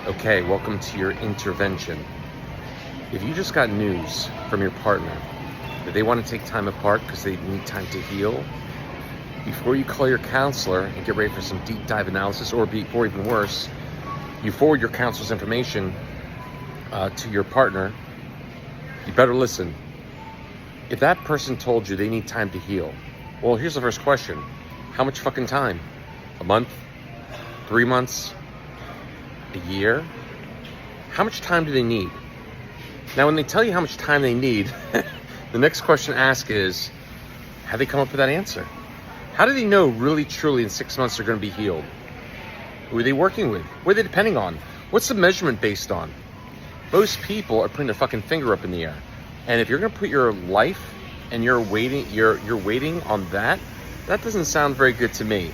Okay, welcome to your intervention. If you just got news from your partner that they want to take time apart because they need time to heal, before you call your counselor and get ready for some deep dive analysis, or even worse, you forward your counselor's information to your partner, you better listen. If that person told you they need time to heal, well, here's the first question. How much fucking time? A month? 3 months? A year? How much time do they need? Now, when they tell you how much time they need, the next question to ask is, have they come up with that answer? How do they know really, truly in 6 months they're going to be healed? Who are they working with? What are they depending on? What's the measurement based on? Most people are putting their fucking finger up in the air. And if you're going to put your life and you're waiting on that, that doesn't sound very good to me.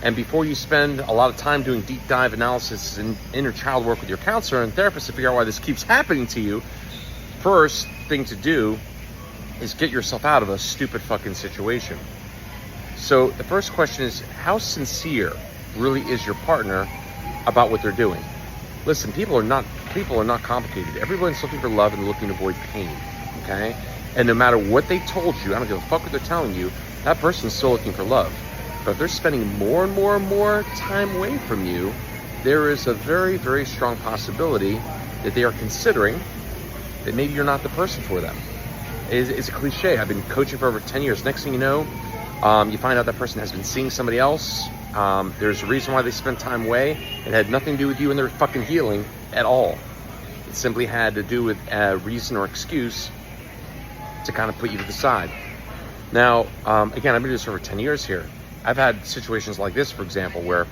And before you spend a lot of time doing deep dive analysis and inner child work with your counselor and therapist to figure out why this keeps happening to you, first thing to do is get yourself out of a stupid fucking situation. So the first question is, how sincere really is your partner about what they're doing? Listen, people are not complicated. Everyone's looking for love and looking to avoid pain, okay? And no matter what they told you, I don't give a fuck what they're telling you, that person's still looking for love. But if they're spending more and more and more time away from you, there is a very, very strong possibility that they are considering that maybe you're not the person for them. It's a cliche. I've been coaching for over 10 years. Next thing you know, you find out that person has been seeing somebody else. There's a reason why they spent time away. It had nothing to do with you and their fucking healing at all. It simply had to do with a reason or excuse to kind of put you to the side. Now, again, I've been doing this for over 10 years here. I've had situations like this, for example, where,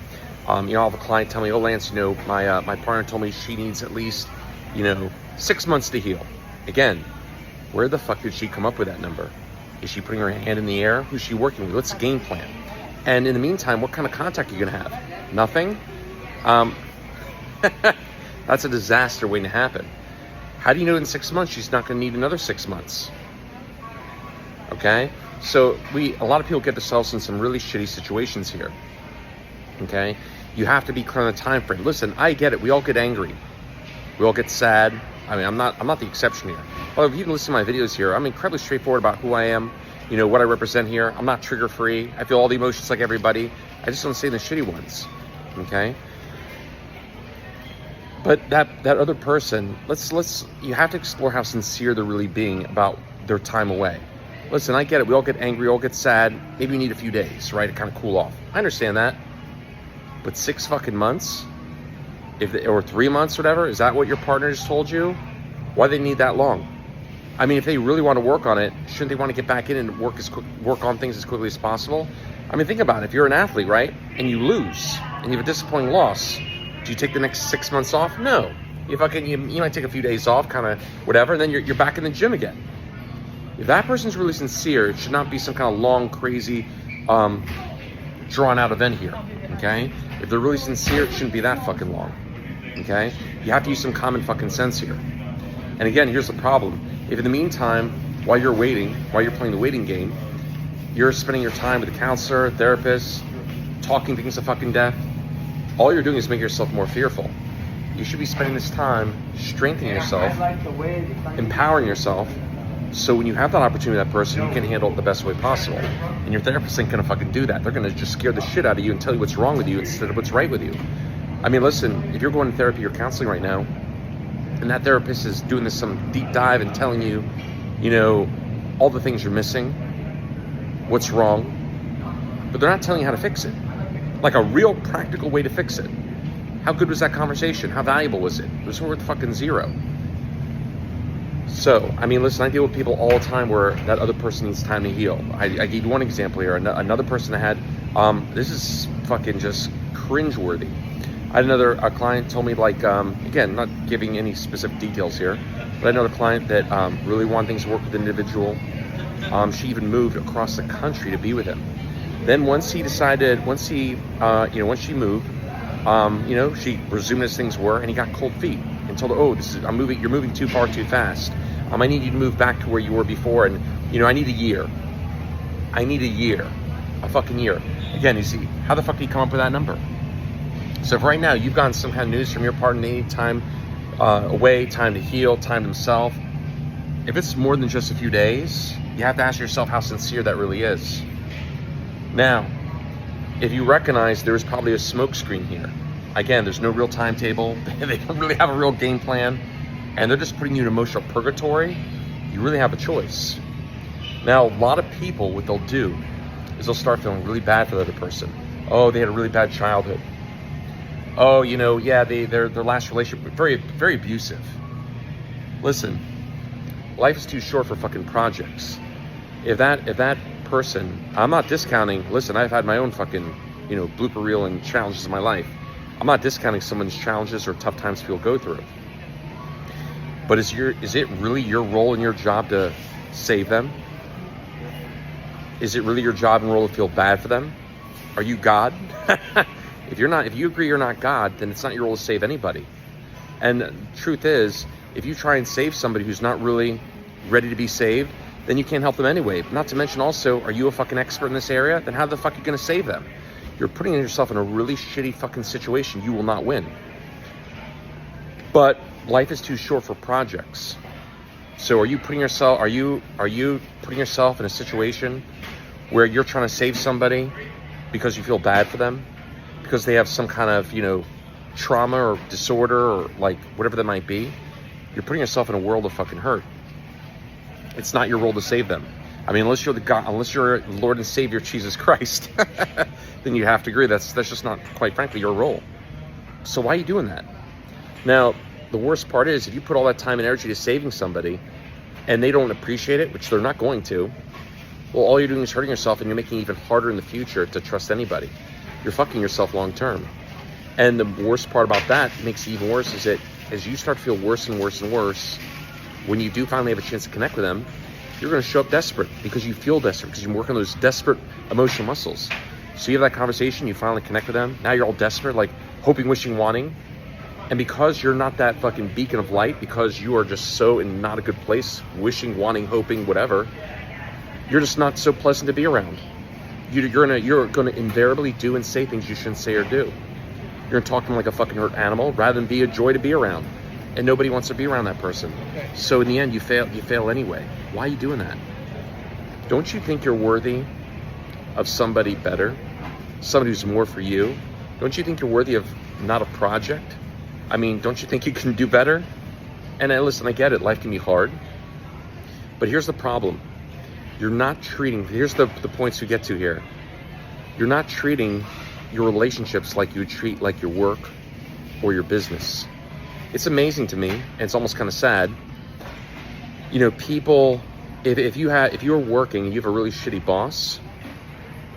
I'll have a client tell me, oh, Lance, my partner told me she needs at least, 6 months to heal. Again, where the fuck did she come up with that number? Is she putting her hand in the air? Who's she working with? What's the game plan? And in the meantime, what kind of contact are you gonna have? Nothing? That's a disaster waiting to happen. How do you know in 6 months she's not gonna need another 6 months? Okay? So a lot of people get themselves in some really shitty situations here. Okay? You have to be clear on the time frame. Listen, I get it. We all get angry. We all get sad. I mean, I'm not the exception here. Well, if you can listen to my videos here, I'm incredibly straightforward about who I am, what I represent here. I'm not trigger free. I feel all the emotions like everybody. I just don't say the shitty ones. Okay? But that other person, you have to explore how sincere they're really being about their time away. Listen, I get it. We all get angry, we all get sad. Maybe you need a few days, right, to kind of cool off. I understand that. But 6 fucking months, or 3 months, whatever, is that what your partner just told you? Why do they need that long? I mean, if they really want to work on it, shouldn't they want to get back in and work on things as quickly as possible? I mean, think about it. If you're an athlete, right, and you lose, and you have a disappointing loss, do you take the next 6 months off? No. You might take a few days off, kind of whatever, and then you're back in the gym again. If that person's really sincere, it should not be some kind of long, crazy, drawn out event here, okay? If they're really sincere, it shouldn't be that fucking long, okay? You have to use some common fucking sense here. And again, here's the problem. If in the meantime, while you're playing the waiting game, you're spending your time with a counselor, therapist, talking things to fucking death, all you're doing is making yourself more fearful. You should be spending this time strengthening yourself, empowering yourself, so when you have that opportunity with that person, you can handle it the best way possible. And your therapist ain't gonna fucking do that. They're gonna just scare the shit out of you and tell you what's wrong with you instead of what's right with you. I mean, listen, if you're going to therapy or counseling right now, and that therapist is doing some deep dive and telling you, all the things you're missing, what's wrong, but they're not telling you how to fix it. Like a real practical way to fix it. How good was that conversation? How valuable was it? It was worth fucking zero. So, I mean, listen, I deal with people all the time where that other person needs time to heal. I gave you one example here. Another person I had, this is fucking just cringeworthy. I had a client told me, again, not giving any specific details here, but I had another client that really wanted things to work with an individual. She even moved across the country to be with him. Then once she moved, she resumed as things were, and he got cold feet and told her, you're moving too far too fast. I need you to move back to where you were before, and I need a year. A fucking year. Again, you see, how the fuck did he come up with that number? So if right now you've gotten some kind of news from your partner, they need time away, time to heal, time to themselves. If it's more than just a few days, you have to ask yourself how sincere that really is. Now, if you recognize there's probably a smoke screen here, again, there's no real timetable, they don't really have a real game plan, and they're just putting you in emotional purgatory, you really have a choice. Now, a lot of people, what they'll do is they'll start feeling really bad for the other person. Oh, they had a really bad childhood. Oh, you know, yeah, their last relationship, very, very abusive. Listen, life is too short for fucking projects. If that person, I'm not discounting, listen, I've had my own fucking, you know, blooper reel and challenges in my life. I'm not discounting someone's challenges or tough times people go through. But is it really your role and your job to save them? Is it really your job and role to feel bad for them? Are you God? If you agree you're not God, then it's not your role to save anybody. And the truth is, if you try and save somebody who's not really ready to be saved, then you can't help them anyway. Not to mention also, are you a fucking expert in this area? Then how the fuck are you gonna save them? You're putting yourself in a really shitty fucking situation. You will not win. But life is too short for projects. So are you putting yourself in a situation where you're trying to save somebody because you feel bad for them? Because they have some kind of, you know, trauma or disorder or like whatever that might be? You're putting yourself in a world of fucking hurt. It's not your role to save them. I mean, unless you're Lord and Savior Jesus Christ, then you have to agree that's just not, quite frankly, your role. So why are you doing that? Now, the worst part is if you put all that time and energy to saving somebody and they don't appreciate it, which they're not going to, well, all you're doing is hurting yourself and you're making it even harder in the future to trust anybody. You're fucking yourself long term. And the worst part about that makes it even worse is that as you start to feel worse and worse and worse, when you do finally have a chance to connect with them, you're going to show up desperate because you feel desperate, because you're working those desperate emotional muscles. So you have that conversation, you finally connect with them, now you're all desperate, like hoping, wishing, wanting. And because you're not that fucking beacon of light, because you are just so in not a good place, wishing, wanting, hoping, whatever, you're just not so pleasant to be around. You're gonna invariably do and say things you shouldn't say or do. You're gonna talk to them like a fucking hurt animal rather than be a joy to be around. And nobody wants to be around that person. So in the end, you fail anyway. Why are you doing that? Don't you think you're worthy of somebody better? Somebody who's more for you? Don't you think you're worthy of not a project? I mean, don't you think you can do better? And listen, I get it, life can be hard. But here's the problem. Here's the points we get to here. You're not treating your relationships like you would treat like your work or your business. It's amazing to me, and it's almost kind of sad. You know, people, if you're working and you have a really shitty boss,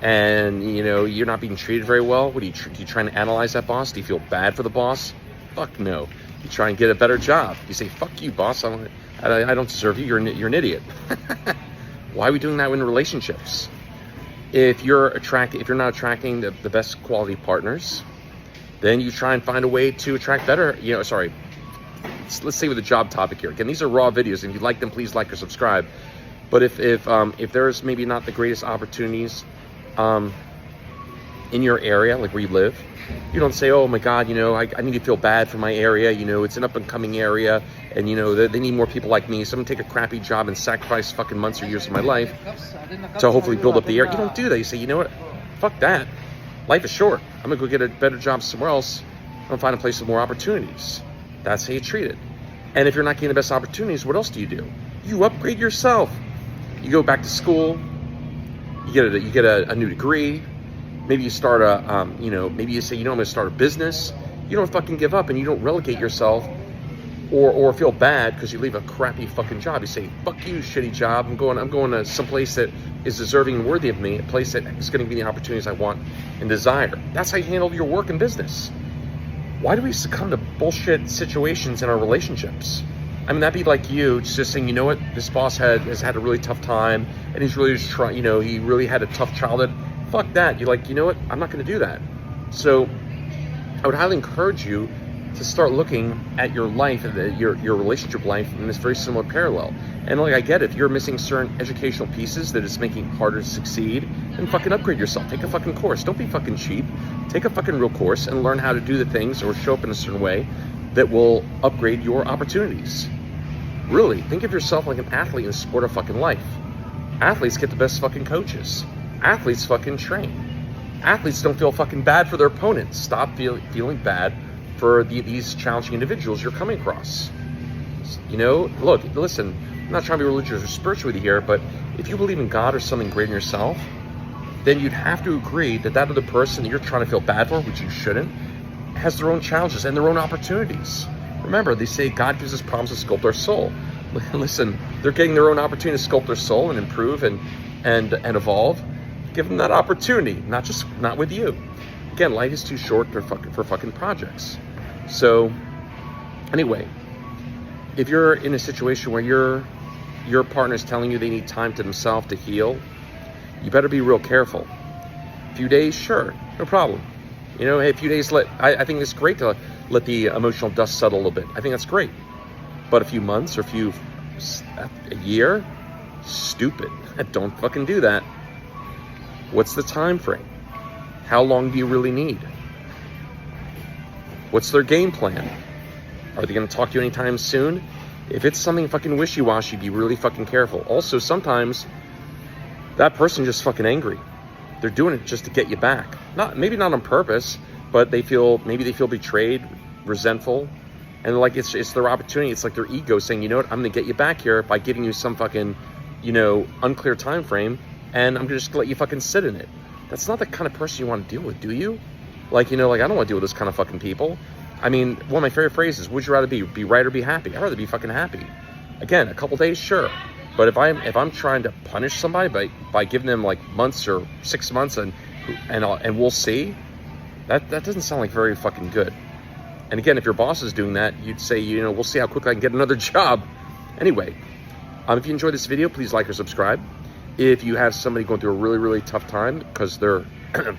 and you know you're not being treated very well, what do you trying to analyze that boss? Do you feel bad for the boss? Fuck no. You try and get a better job. You say, "Fuck you, boss. I don't deserve you. You're an idiot." Why are we doing that in relationships? If you're not attracting the best quality partners, then you try and find a way to attract better. Let's say with a job topic here. Again, these are raw videos, and if you like them, please like or subscribe. But if there's maybe not the greatest opportunities in your area, like where you live, you don't say, "Oh my God, you know, I need to feel bad for my area. You know, it's an up and coming area, and you know they need more people like me. So I'm gonna take a crappy job and sacrifice fucking months or years of my life to hopefully build up the area." You don't do that. You say, "You know what? Fuck that. Life is short. I'm gonna go get a better job somewhere else. I'm gonna find a place with more opportunities." That's how you treat it. And if you're not getting the best opportunities, what else do? You upgrade yourself. You go back to school. You get a new degree. Maybe you start maybe you say, "You know, I'm gonna start a business." You don't fucking give up, and you don't relegate yourself or feel bad because you leave a crappy fucking job. You say, "Fuck you, shitty job. I'm going to some place that is deserving and worthy of me, a place that is going to give me the opportunities I want and desire." That's how you handle your work and business. Why do we succumb to bullshit situations in our relationships? I mean, that'd be like you just saying, "You know what? This boss has had a really tough time, and he's really just trying. You know, he really had a tough childhood." Fuck that. You're like, "You know what? I'm not going to do that." So I would highly encourage you to start looking at your life, your relationship life in this very similar parallel. And like, I get it, if you're missing certain educational pieces that it's making it harder to succeed, then fucking upgrade yourself. Take a fucking course. Don't be fucking cheap. Take a fucking real course and learn how to do the things or show up in a certain way that will upgrade your opportunities. Really, think of yourself like an athlete in the sport of fucking life. Athletes get the best fucking coaches. Athletes fucking train. Athletes don't feel fucking bad for their opponents. Stop feeling bad for these challenging individuals you're coming across. You know, look, listen, I'm not trying to be religious or spiritual with you here, but if you believe in God or something greater than yourself, then you'd have to agree that that other person that you're trying to feel bad for, which you shouldn't, has their own challenges and their own opportunities. Remember, they say God gives us problems to sculpt our soul. Listen, they're getting their own opportunity to sculpt their soul and improve and evolve. Give them that opportunity, not with you. Again, life is too short for fucking projects. So, anyway, if you're in a situation where your partner is telling you they need time to themselves to heal, you better be real careful. A few days, sure, no problem. You know, hey, a few days, I think it's great to let the emotional dust settle a little bit. I think that's great. But a few months or a year, stupid. Don't fucking do that. What's the time frame? How long do you really need? What's their game plan? Are they going to talk to you anytime soon? If it's something fucking wishy-washy, be really fucking careful. Also, sometimes that person just fucking angry. They're doing it just to get you back. Maybe not on purpose, but maybe they feel betrayed, resentful, and like it's their opportunity. It's like their ego saying, you know what, I'm going to get you back here by giving you some fucking, unclear time frame, and I'm just going to let you fucking sit in it. That's not the kind of person you want to deal with, do you? I don't want to deal with this kind of fucking people. I mean, one of my favorite phrases, would you rather be right or be happy? I'd rather be fucking happy. Again, a couple days, sure. But if I'm trying to punish somebody by giving them like months or 6 months and we'll see, that doesn't sound like very fucking good. And again, if your boss is doing that, you'd say, we'll see how quickly I can get another job. Anyway, if you enjoyed this video, please like or subscribe. If you have somebody going through a really, really tough time because their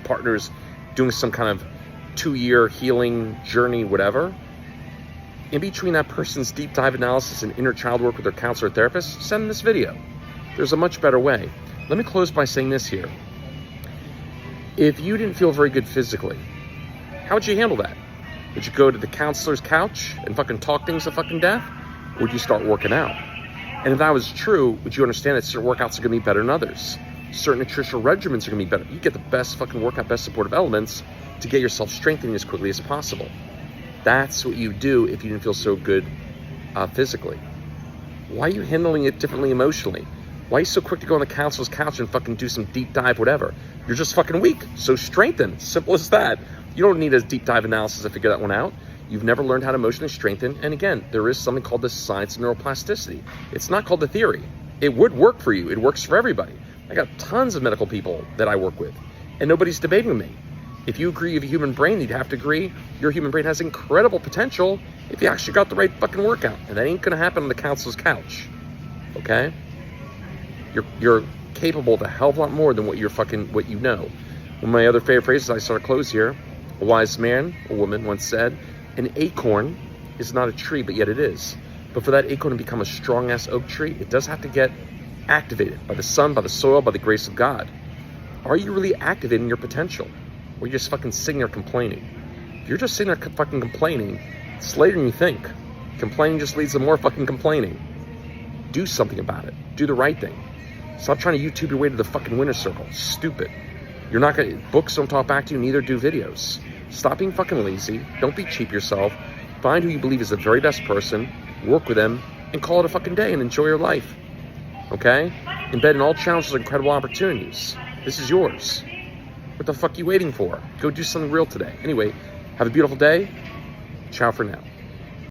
partner's doing some kind of 2-year healing journey, whatever, in between that person's deep dive analysis and inner child work with their counselor or therapist, send them this video. There's a much better way. Let me close by saying this here. If you didn't feel very good physically, how would you handle that? Would you go to the counselor's couch and fucking talk things to fucking death? Or would you start working out? And if that was true, would you understand that certain workouts are going to be better than others? Certain nutritional regimens are going to be better. You get the best fucking workout, best supportive elements to get yourself strengthening as quickly as possible. That's what you do if you didn't feel so good physically. Why are you handling it differently emotionally? Why are you so quick to go on the counselor's couch and fucking do some deep dive, whatever? You're just fucking weak, so strengthen. Simple as that. You don't need a deep dive analysis to figure that one out. You've never learned how to emotionally strengthen. And again, there is something called the science of neuroplasticity. It's not called the theory. It would work for you. It works for everybody. I got tons of medical people that I work with, and nobody's debating with me. If you agree you have a human brain, you'd have to agree your human brain has incredible potential if you actually got the right fucking workout. And that ain't gonna happen on the counselor's couch, okay? You're capable of a hell of a lot more than what you know. One of my other favorite phrases, I sort of close here, a wise man or woman once said, an acorn is not a tree, but yet it is. But for that acorn to become a strong-ass oak tree, it does have to get activated by the sun, by the soil, by the grace of God. Are you really activating your potential? Or are you just fucking sitting there complaining? If you're just sitting there fucking complaining, it's later than you think. Complaining just leads to more fucking complaining. Do something about it. Do the right thing. Stop trying to YouTube your way to the fucking winner's circle. Stupid. You're not gonna, books don't talk back to you, neither do videos. Stop being fucking lazy. Don't be cheap yourself. Find who you believe is the very best person, work with them, and call it a fucking day and enjoy your life. Okay? Embed in all challenges and incredible opportunities. This is yours. What the fuck are you waiting for? Go do something real today. Anyway, have a beautiful day. Ciao for now.